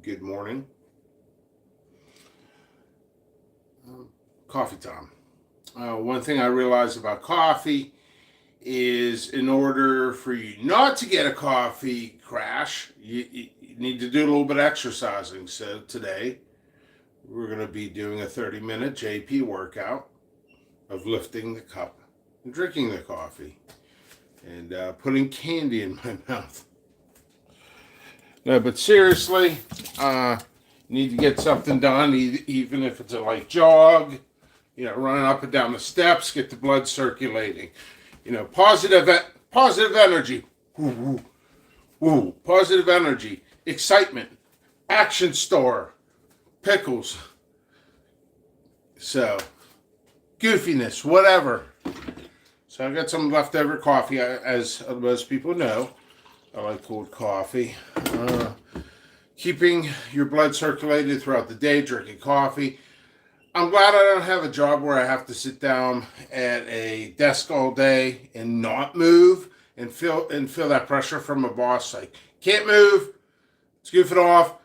good morning. Coffee time. One thing I realized about coffee is in order for you not to get a coffee crash, you need to do a little bit of exercising. So today we're going to be doing a 30-minute JP workout of lifting the cup and drinking the coffee and putting candy in my mouth. No, but seriously, need to get something done, even if it's a light jog, running up and down the steps, get the blood circulating. Positive energy. Woo, woo, woo. Positive energy, excitement, action store, pickles. So, goofiness, whatever. So I got some leftover coffee, as most people know. I like cold coffee. Keeping your blood circulated throughout the day, drinking coffee. I'm glad I don't have a job where I have to sit down at a desk all day and not move and feel that pressure from a boss. Like, can't move. Let's goof it off.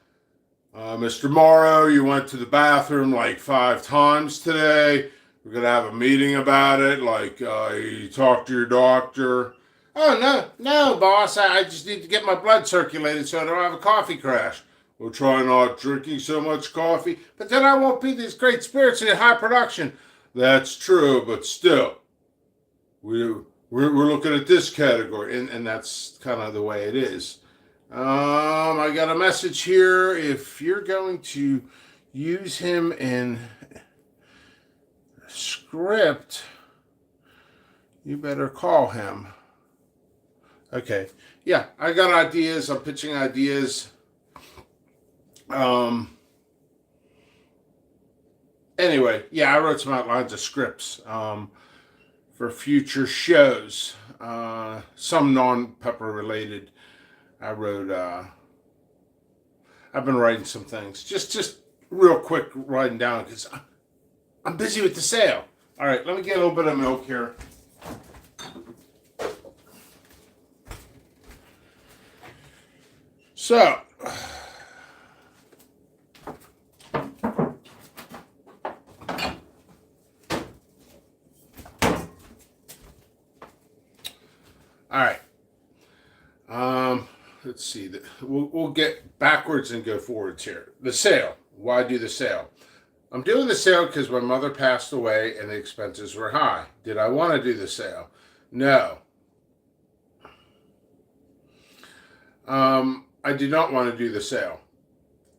Mr. Morrow, you went to the bathroom like 5 times today. We're going to have a meeting about it. Like, you talk to your doctor. Oh, no, boss. I just need to get my blood circulated so I don't have a coffee crash. We'll try not drinking so much coffee, but then I won't be these great spirits in high production. That's true, but still, we're looking at this category, and that's kind of the way it is. I got a message here. If you're going to use him in script, you better call him. Okay. Yeah, I got ideas. I'm pitching ideas. Anyway, yeah, I wrote some outlines of scripts for future shows. Some non-pepper related. I've been writing some things. Just real quick writing down because I'm busy with the sale. All right, let me get a little bit of milk here. So, all right. Let's see. We'll get backwards and go forwards here. The sale. Why do the sale? I'm doing the sale because my mother passed away and the expenses were high. Did I want to do the sale? No. I did not want to do the sale.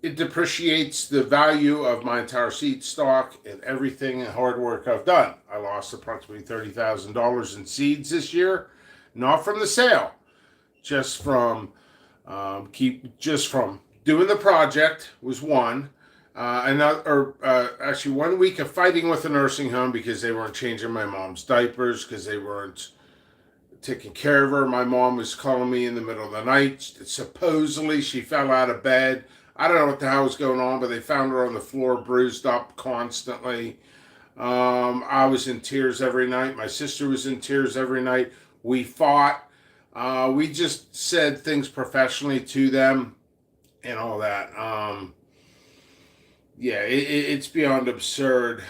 It depreciates the value of my entire seed stock and everything and hard work I've done. I lost approximately $30,000 in seeds this year, not from the sale, just from doing the project was one. Actually 1 week of fighting with the nursing home because they weren't changing my mom's diapers, because they weren't taking care of her. My mom was calling me in the middle of the night. Supposedly she fell out of bed. I don't know what the hell was going on, but they found her on the floor, bruised up constantly. I was in tears every night. My sister was in tears every night. We fought. We just said things professionally to them and all that. It's beyond absurd.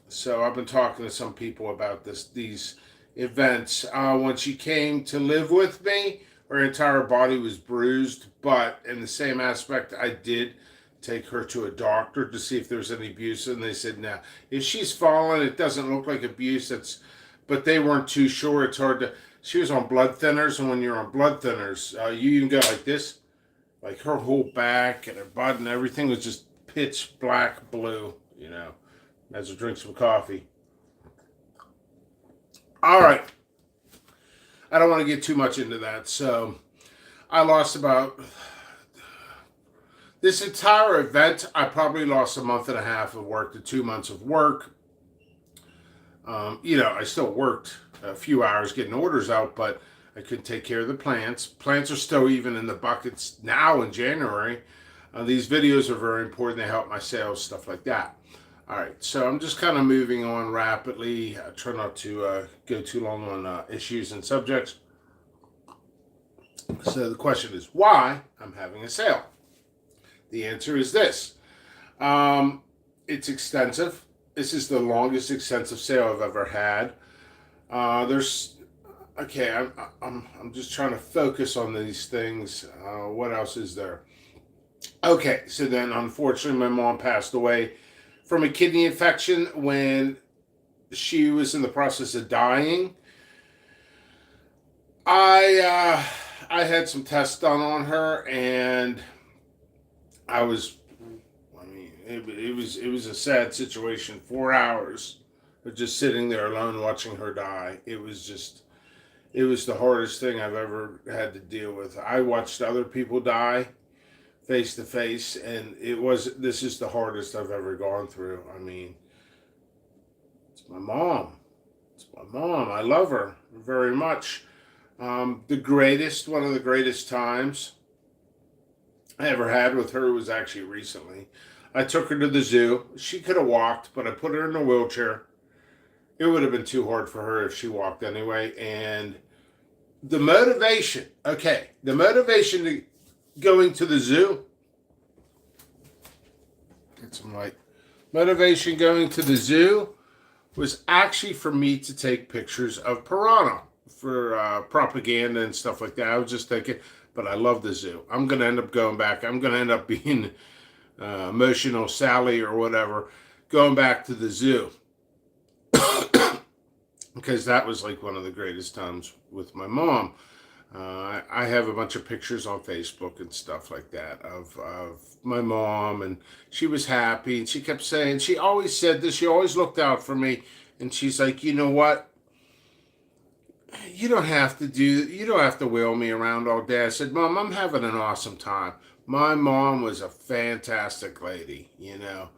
So I've been talking to some people about these events. When she came to live with me, her entire body was bruised, but in the same aspect, I did take her to a doctor to see if there was any abuse, and they said, no. If she's fallen, it doesn't look like abuse. But they weren't too sure. It's hard to... She was on blood thinners, and when you're on blood thinners, you can go like this. Like her whole back and her butt and everything was just pitch black blue, as I drink some coffee. All right. I don't want to get too much into that. So I lost this entire event, I probably lost a month and a half of work to 2 months of work. I still worked a few hours getting orders out, but I couldn't take care of the plants. Plants are still even in the buckets now in January. These videos are very important. They help my sales, stuff like that. All right, so I'm just kind of moving on rapidly. I try not to go too long on issues and subjects. So the question is why I'm having a sale. The answer is this. Um, it's extensive. This is the longest extensive sale I've ever had. There's okay. I'm just trying to focus on these things. What else is there? Okay, so then unfortunately, my mom passed away from a kidney infection when she was in the process of dying. I had some tests done on her, and I was, I mean, it was a sad situation. 4 hours of just sitting there alone watching her die. It was the hardest thing I've ever had to deal with. I watched other people die face to face, and this is the hardest I've ever gone through. I mean, it's my mom. It's my mom. I love her very much. One of the greatest times I ever had with her was actually recently. I took her to the zoo. She could have walked, but I put her in a wheelchair. It would have been too hard for her if she walked anyway. And the motivation to going to the zoo, get some light. Motivation going to the zoo was actually for me to take pictures of piranha for propaganda and stuff like that. I was just thinking, but I love the zoo. I'm going to end up going back. I'm going to end up being emotional Sally or whatever, going back to the zoo. Because that was like one of the greatest times with my mom. I have a bunch of pictures on Facebook and stuff like that of my mom, and she was happy, and she kept saying, she always said this, she always looked out for me, and she's like, you know what? You don't have to wheel me around all day. I said, Mom, I'm having an awesome time. My mom was a fantastic lady, you know.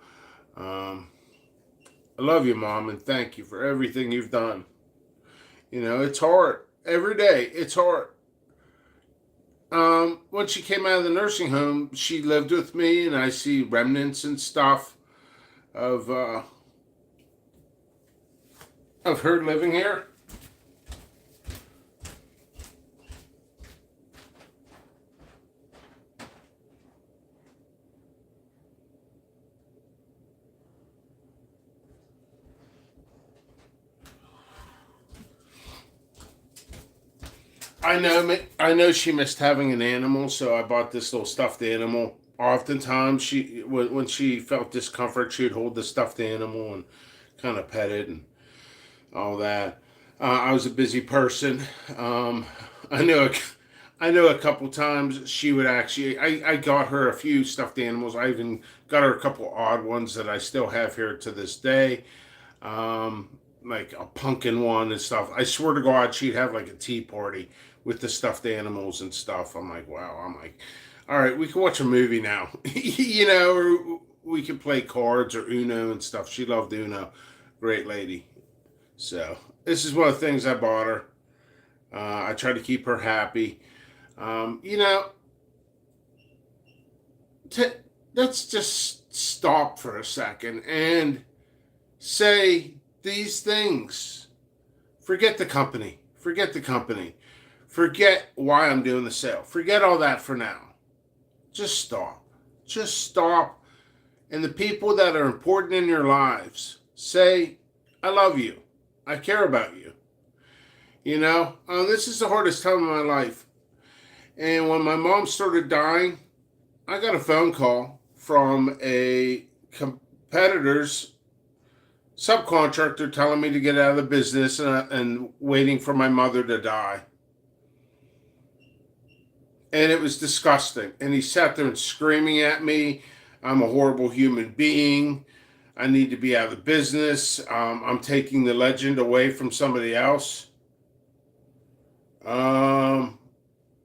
I love you, Mom, and thank you for everything you've done. You know, it's hard. Every day, it's hard. When she came out of the nursing home, she lived with me, and I see remnants and stuff of her living here. I know she missed having an animal, so I bought this little stuffed animal. Oftentimes, when she felt discomfort, she'd hold the stuffed animal and kind of pet it and all that. I was a busy person. Um, I know, I know a couple times she would actually. I got her a few stuffed animals. I even got her a couple odd ones that I still have here to this day. Like a pumpkin one and stuff. I swear to God, she'd have like a tea party with the stuffed animals and stuff. I'm like, wow. I'm like, all right, we can watch a movie now, you know, or we can play cards or Uno and stuff. She loved Uno. Great lady. So this is one of the things I bought her. I try to keep her happy. You know, t- let's just stop for a second and say these things. Forget the company. Forget the company. Forget why I'm doing the sale. Forget all that for now. Just stop. Just stop. And the people that are important in your lives, say, I love you. I care about you. You know, this is the hardest time of my life. And when my mom started dying, I got a phone call from a competitor's subcontractor telling me to get out of the business and waiting for my mother to die. And it was disgusting. And he sat there and screaming at me, I'm a horrible human being. I need to be out of the business. I'm taking the legend away from somebody else. And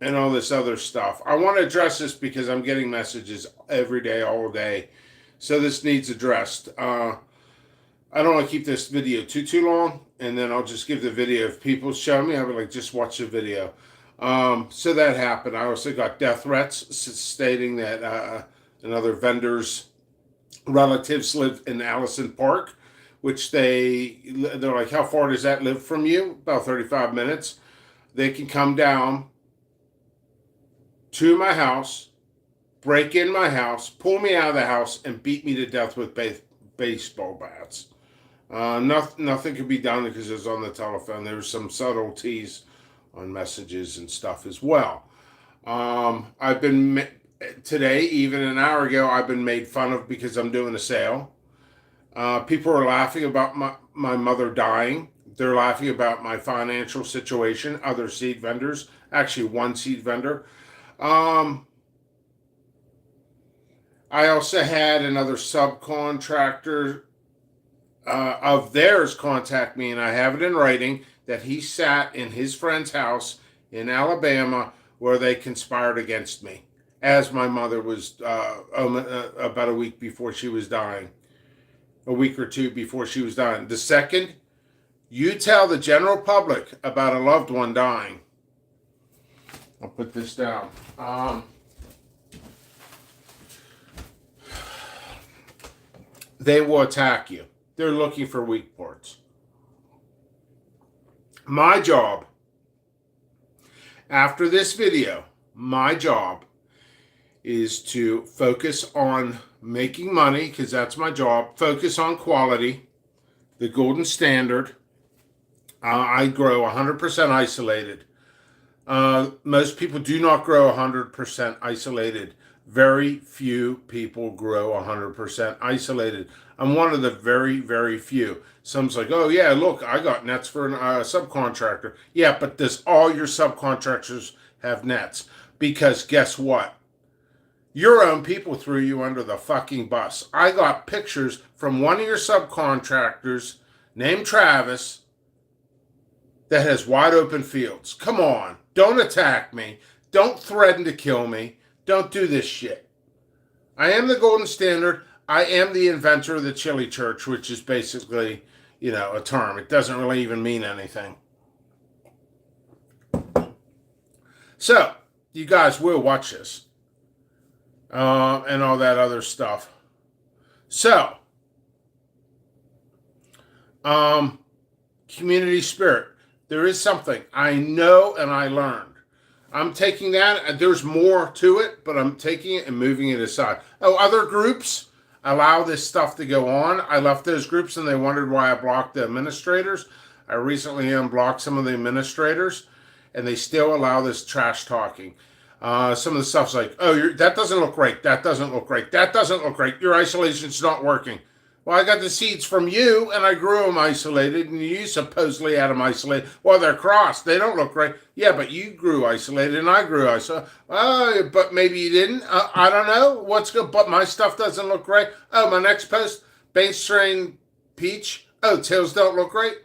all this other stuff. I want to address this because I'm getting messages every day, all day. So this needs addressed. I don't want to keep this video too long, and then I'll just give the video. If people show me, I would like just watch the video. So that happened. I also got death threats stating that another vendor's relatives live in Allison Park, which they're like, how far does that live from you? About 35 minutes. They can come down to my house break in my house, pull me out of the house, and beat me to death with baseball bats. Nothing could be done because it was on the telephone. There was some subtleties on messages and stuff as well. I've been today, even an hour ago, I've been made fun of because I'm doing a sale. People are laughing about my mother dying. They're laughing about my financial situation. Other seed vendors, actually one seed vendor. I also had another subcontractor of theirs contact me, and I have it in writing that he sat in his friend's house in Alabama where they conspired against me as my mother was about a week before she was dying. A week or two before she was dying. The second you tell the general public about a loved one dying, I'll put this down. They will attack you. They're looking for weak parts. My job, after this video, my job is to focus on making money, because that's my job. Focus on quality, the golden standard. I grow 100% isolated. Most people do not grow 100% isolated. Very few people grow 100% isolated. I'm one of the very, very few. Someone's like, oh yeah, look, I got nets for a subcontractor. Yeah, but does all your subcontractors have nets? Because guess what? Your own people threw you under the fucking bus. I got pictures from one of your subcontractors named Travis that has wide open fields. Come on. Don't attack me. Don't threaten to kill me. Don't do this shit. I am the golden standard. I am the inventor of the chili church, which is basically, a term. It doesn't really even mean anything. So, you guys will watch this. And all that other stuff. So, community spirit. There is something I know and I learned. I'm taking that, and there's more to it, but I'm taking it and moving it aside. Oh, other groups allow this stuff to go on. I left those groups and they wondered why I blocked the administrators. I recently unblocked some of the administrators, and they still allow this trash talking. Some of the stuff's like, oh, that doesn't look right. That doesn't look right. That doesn't look right. Your isolation's not working. Well, I got the seeds from you, and I grew them isolated, and you supposedly had them isolated. Well, they're crossed. They don't look right. Yeah, but you grew isolated, and I grew isolated. Oh, but maybe you didn't. I don't know. What's good? But my stuff doesn't look right. Oh, my next post, Bain strain peach. Oh, tails don't look right.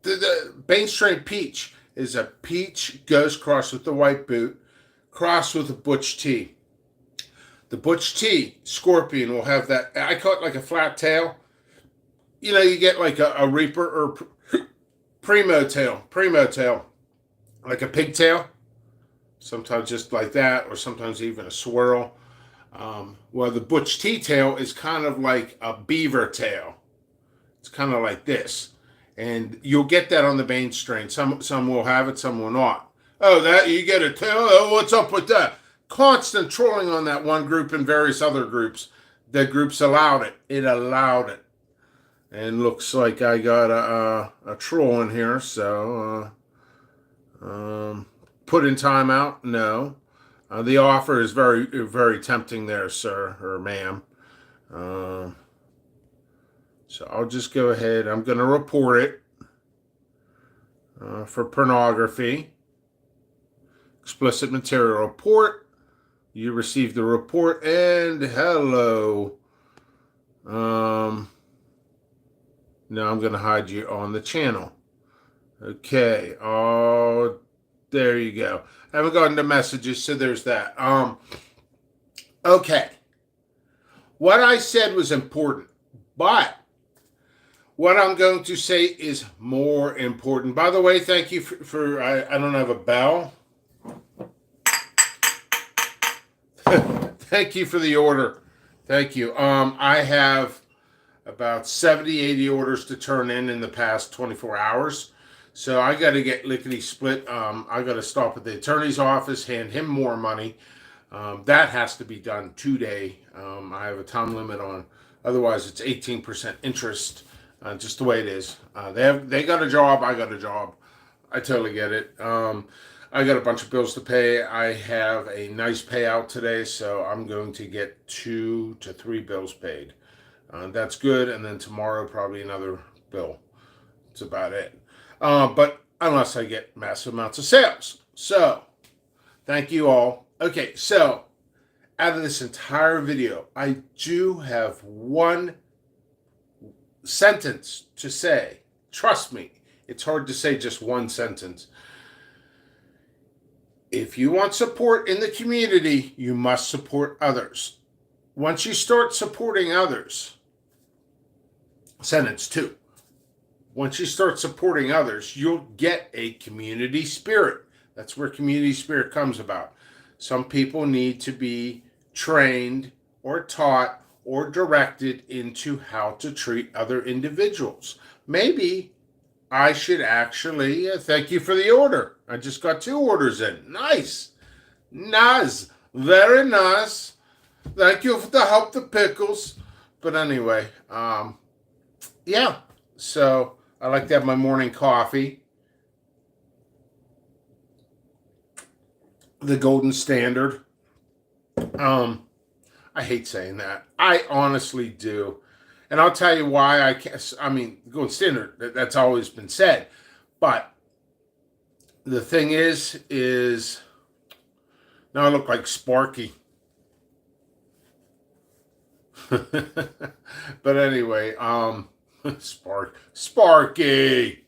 The Bain strain peach is a peach ghost cross with the white boot, crossed with a Butch T. The Butch T Scorpion will have that. I call it like a flat tail. You get like a Reaper or Primo tail, like a pigtail. Sometimes just like that, or sometimes even a swirl. Well, the Butch T tail is kind of like a beaver tail. It's kind of like this. And you'll get that on the Bain strain. Some will have it, some will not. Oh, that you get a tail? Oh, what's up with that? Constant trolling on that one group and various other groups. The groups allowed it. It allowed it. And looks like I got a troll in here. So, put in timeout? No. The offer is very, very tempting there, sir or ma'am. So I'll just go ahead. I'm going to report it for pornography. Explicit material report. You received the report, and hello. Now I'm going to hide you on the channel. Okay. Oh, there you go. I haven't gotten the messages, so there's that. Okay. What I said was important, but what I'm going to say is more important. By the way, thank you for I don't have a bell. Thank you for the order. Thank you. I have about 70, 80 orders to turn in the past 24 hours. So I got to get lickety split. I got to stop at the attorney's office, hand him more money. That has to be done today. I have a time limit on. Otherwise, it's 18% interest, just the way it is. They got a job. I got a job. I totally get it. I got a bunch of bills to pay. I have a nice payout today, so I'm going to get 2 to 3 bills paid. That's good, and then tomorrow probably another bill. That's about it. But unless I get massive amounts of sales. So, thank you all. Okay, so out of this entire video, I do have one sentence to say. Trust me, it's hard to say just one sentence. If you want support in the community, you must support others. Once you start supporting others, sentence 2. Once you start supporting others, you'll get a community spirit. That's where community spirit comes about. Some people need to be trained or taught or directed into how to treat other individuals. Maybe I should actually thank you for the order. I just got 2 orders in. Nice. Nice. Very nice. Thank you for the help, the pickles. But anyway, yeah. So I like to have my morning coffee. The golden standard. I hate saying that. I honestly do. And I'll tell you why I can't. I mean, golden standard, that's always been said. But the thing is now I look like Sparky. But anyway, Sparky.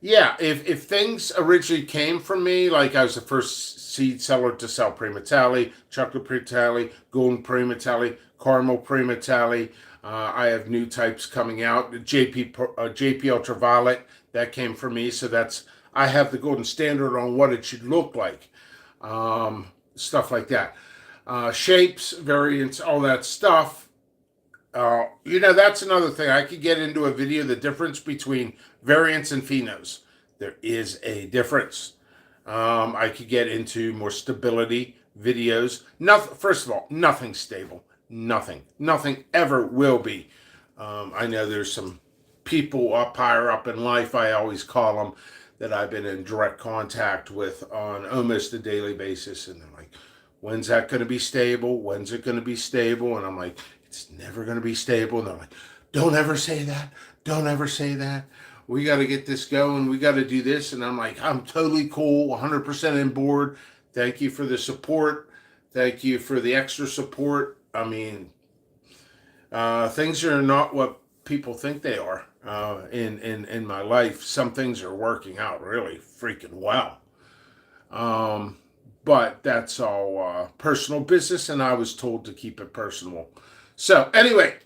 Yeah, if things originally came from me, like I was the first seed seller to sell Primatelli, chocolate Primatelli, golden Primatelli, caramel Primatelli. I have new types coming out. JP Ultraviolet, that came from me. So I have the golden standard on what it should look like. Stuff like that. Shapes, variants, all that stuff. That's another thing. I could get into a video, the difference between variants and phenos. There is a difference. I could get into more stability videos. First of all, nothing's stable. Nothing ever will be. I know there's some people higher up in life, I always call them, that I've been in direct contact with on almost a daily basis. And they're like, when's that going to be stable? When's it going to be stable? And I'm like, it's never going to be stable. And they're like, don't ever say that. Don't ever say that. We got to get this going. We got to do this. And I'm like, I'm totally cool, 100% on board. Thank you for the support. Thank you for the extra support. I mean, things are not what people think they are in my life. Some things are working out really freaking well. But that's all personal business, and I was told to keep it personal. So anyway,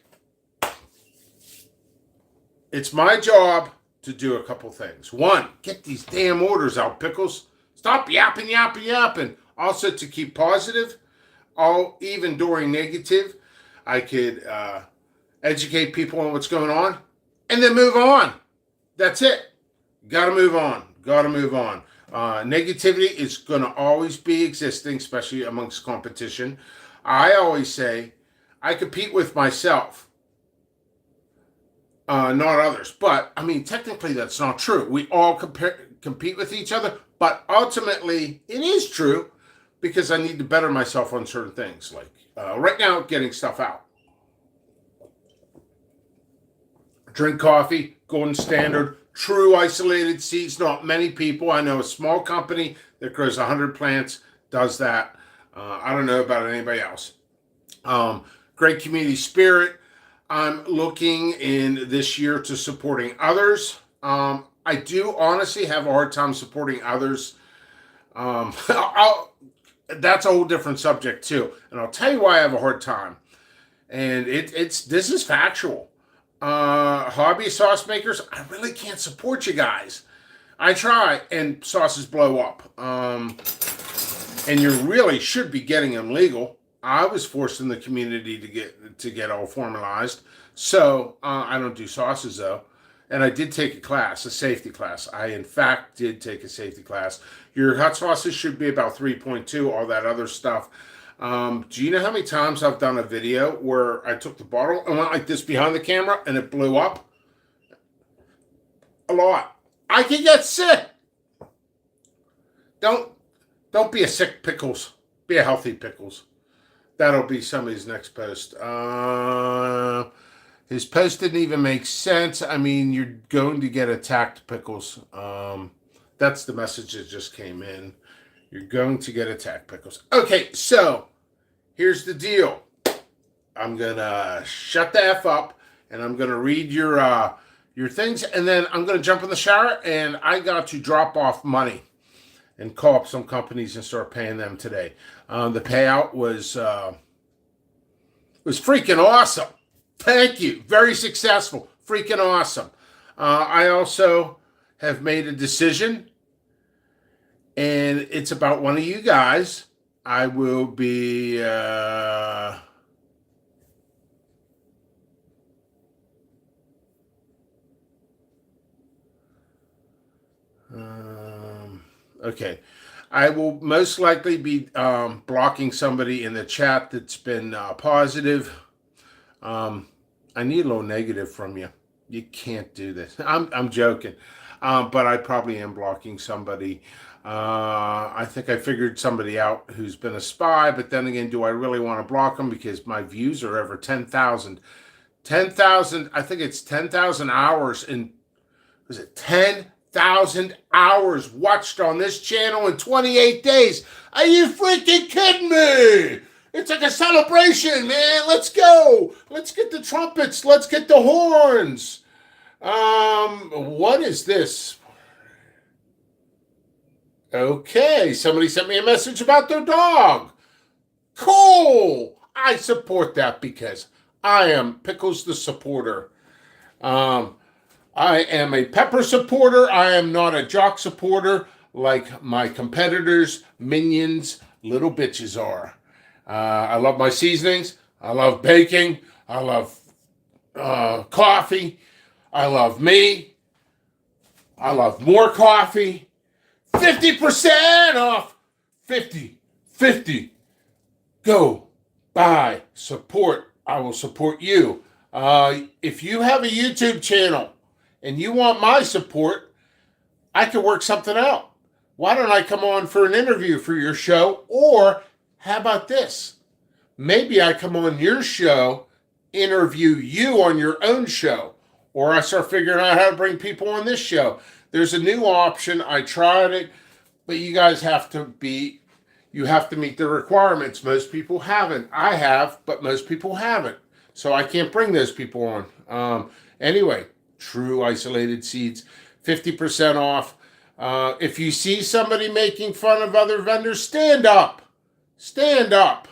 it's my job to do a couple things. 1, get these damn orders out, Pickles. Stop yapping. Also to keep positive, even during negative, I could educate people on what's going on and then move on. That's it. Got to move on. Negativity is going to always be existing, especially amongst competition. I always say I compete with myself, not others. But, I mean, technically that's not true. We all compete with each other, but ultimately it is true because I need to better myself on certain things. Like right now, getting stuff out. Drink coffee, golden standard, true isolated seeds. Not many people. I know a small company that grows 100 plants does that. I don't know about anybody else. Great community spirit. I'm looking in this year to supporting others. I do honestly have a hard time supporting others. That's a whole different subject too. And I'll tell you why I have a hard time. And this is factual. Hobby sauce makers, I really can't support you guys. I try, and sauces blow up. And you really should be getting them legal. I was forced in the community to get all formalized. So I don't do sauces though. And I did take a class, a safety class. I, in fact, did take a safety class. Your hot sauces should be about 3.2, all that other stuff. Do you know how many times I've done a video where I took the bottle and went like this behind the camera and it blew up? A lot. I can get sick. Don't be a sick pickles. Be a healthy pickles. That'll be somebody's next post. His post didn't even make sense. I mean, you're going to get attacked, Pickles. That's the message that just came in. You're going to get attacked, Pickles. Okay, so here's the deal. I'm going to shut the F up, and I'm going to read your things, and then I'm going to jump in the shower, and I got to drop off money and call up some companies and start paying them today. The payout was freaking awesome. Thank you. Very successful. Freaking awesome. I also have made a decision, and it's about one of you guys. I will be okay. I will most likely be blocking somebody in the chat that's been positive. I need a little negative from you. You can't do this. I'm joking. But I probably am blocking somebody. I think I figured somebody out who's been a spy, but then again, do I really want to block them because my views are over 10,000? 10,000, I think it's 10,000 hours in, was it 10,000 hours watched on this channel in 28 days? Are you freaking kidding me? It's like a celebration, man. Let's go. Let's get the trumpets. Let's get the horns. What is this? Okay, somebody sent me a message about their dog. Cool. I support that because I am Pickles the supporter. I am a Pepper supporter. I am not a Jock supporter like my competitors, minions, little bitches are. I love my seasonings. I love baking. I love coffee. I love me. I love more coffee. 50% off. 50. Go. Buy. Support. I will support you. If you have a YouTube channel and you want my support, I can work something out. Why don't I come on for an interview for your show? Or how about this? Maybe I come on your show, interview you on your own show, or I start figuring out how to bring people on this show. There's a new option. I tried it, but you guys have to meet the requirements. Most people haven't. I have, but most people haven't. So I can't bring those people on. Anyway, True Isolated Seeds, 50% off. If you see somebody making fun of other vendors, stand up. Stand up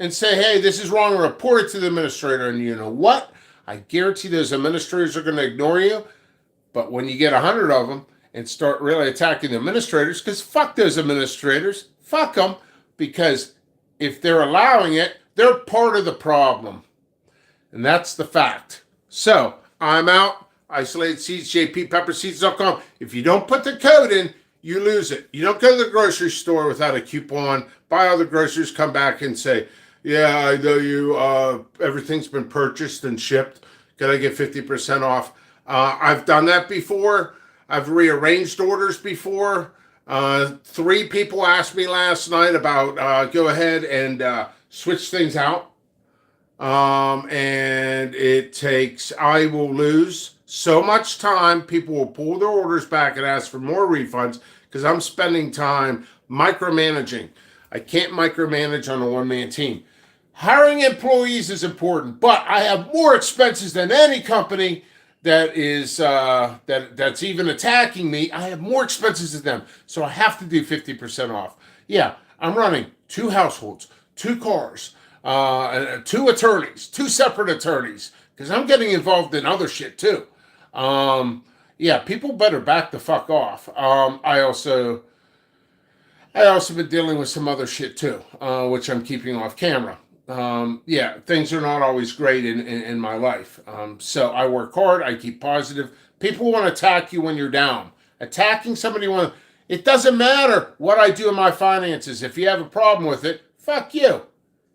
and say, hey, this is wrong, and report it to the administrator. And you know what? I guarantee those administrators are going to ignore you. But when you get 100 of them and start really attacking the administrators, because fuck those administrators, fuck them, because if they're allowing it, they're part of the problem. And that's the fact. So I'm out. Isolated Seeds, jppepperseeds.com. If you don't put the code in, you lose it. You don't go to the grocery store without a coupon, buy all the groceries, come back and say, yeah, I know you, everything's been purchased and shipped. Can I get 50% off? I've done that before. I've rearranged orders before. 3 people asked me last night about go ahead and switch things out. And I will lose so much time. People will pull their orders back and ask for more refunds because I'm spending time micromanaging. I can't micromanage on a one-man team. Hiring employees is important, but I have more expenses than any company that is that's even attacking me. I have more expenses than them, so I have to do 50% off. Yeah, I'm running 2 households, 2 cars, 2 attorneys, 2 separate attorneys, because I'm getting involved in other shit too. Yeah, people better back the fuck off. I also been dealing with some other shit too, which I'm keeping off camera. Yeah, things are not always great in my life. So I work hard, I keep positive, People want to attack you when you're down. Attacking somebody when it doesn't matter what I do in my finances. If you have a problem with it, fuck you.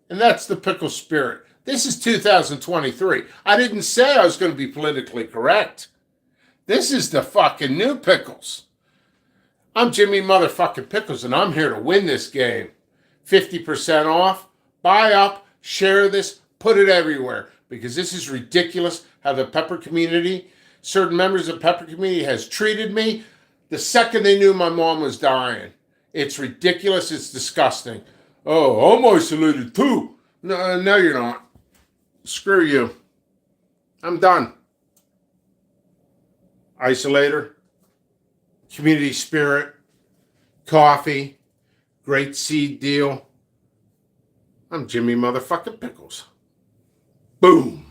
And that's the pickle spirit. This is 2023. I didn't say I was going to be politically correct. This is the fucking new Pickles. I'm Jimmy motherfucking Pickles, and I'm here to win this game. 50% off. Buy up, share this, put it everywhere. Because this is ridiculous how the pepper community, certain members of the pepper community has treated me the second they knew my mom was dying. It's ridiculous. It's disgusting. Oh, I'm isolated too. No, you're not. Screw you. I'm done. Isolator, community spirit, coffee, great seed deal. I'm Jimmy motherfucking Pickles. Boom.